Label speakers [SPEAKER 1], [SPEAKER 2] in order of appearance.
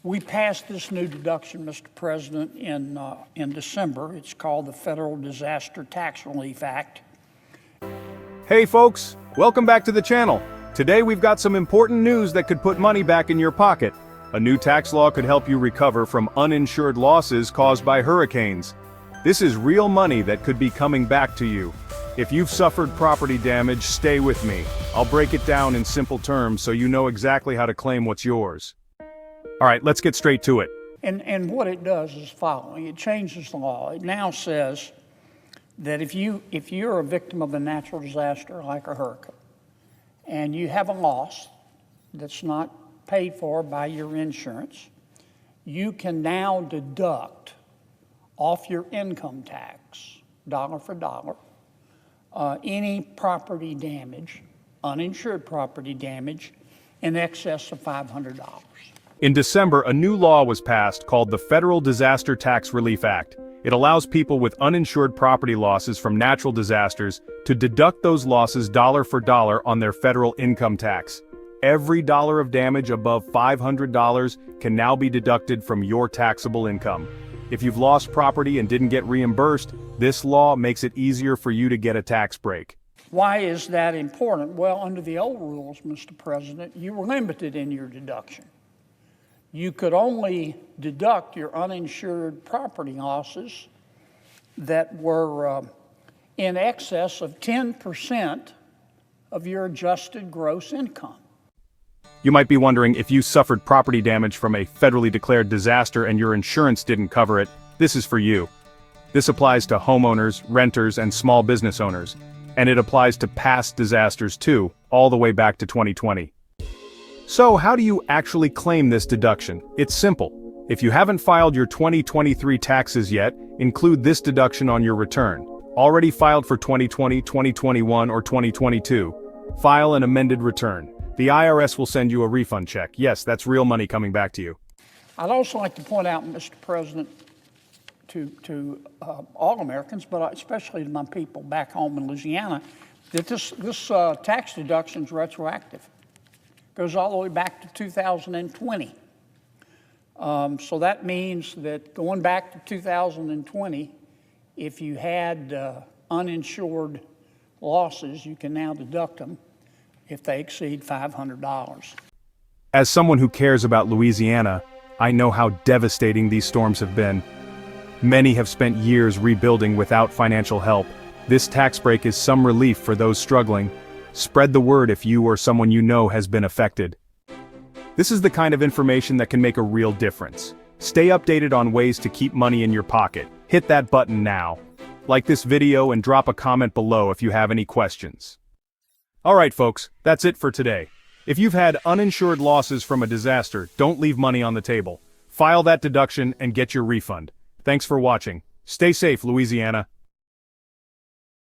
[SPEAKER 1] We passed this new deduction, Mr. President, in December. It's called the Federal Disaster Tax Relief Act.
[SPEAKER 2] Hey folks, welcome back to the channel. Today we've got some important news that could put money back in your pocket. A new tax law could help you recover from uninsured losses caused by hurricanes. This is real money that could be coming back to you. If you've suffered property damage, stay with me. I'll break it down in simple terms so you know exactly how to claim what's yours. Alright, let's get straight to it.
[SPEAKER 1] And what it does is following. It changes the law. It now says that if you're a victim of a natural disaster like a hurricane, and you have a loss that's not paid for by your insurance, you can now deduct off your income tax, dollar for dollar, any property damage, uninsured property damage, in excess of $500.
[SPEAKER 2] In December, a new law was passed called the Federal Disaster Tax Relief Act. It allows people with uninsured property losses from natural disasters to deduct those losses dollar for dollar on their federal income tax. Every dollar of damage above $500 can now be deducted from your taxable income. If you've lost property and didn't get reimbursed, this law makes it easier for you to get a tax break.
[SPEAKER 1] Why is that important? Well, under the old rules, Mr. President, you were limited in your deduction. You could only deduct your uninsured property losses that were in excess of 10% of your adjusted gross income.
[SPEAKER 2] You might be wondering, if you suffered property damage from a federally declared disaster and your insurance didn't cover it, this is for you. This applies to homeowners, renters, and small business owners. And it applies to past disasters too, all the way back to 2020. So how do you actually claim this deduction? It's simple. If you haven't filed your 2023 taxes yet, include this deduction on your return. Already filed for 2020, 2021, or 2022? File an amended return. The IRS will send you a refund check. Yes, that's real money coming back to you.
[SPEAKER 1] I'd also like to point out, Mr. President, to all Americans, but especially to my people back home in Louisiana, that this tax deduction is retroactive. Goes all the way back to 2020. So that means that going back to 2020, if you had uninsured losses, you can now deduct them if they exceed $500.
[SPEAKER 2] As someone who cares about Louisiana, I know how devastating these storms have been. Many have spent years rebuilding without financial help. This tax break is some relief for those struggling. Spread the word if you or someone you know has been affected. This is the kind of information that can make a real difference. Stay updated on ways to keep money in your pocket. Hit that button now. Like this video and drop a comment below if you have any questions. Alright folks, that's it for today. If you've had uninsured losses from a disaster, don't leave money on the table. File that deduction and get your refund. Thanks for watching. Stay safe, Louisiana.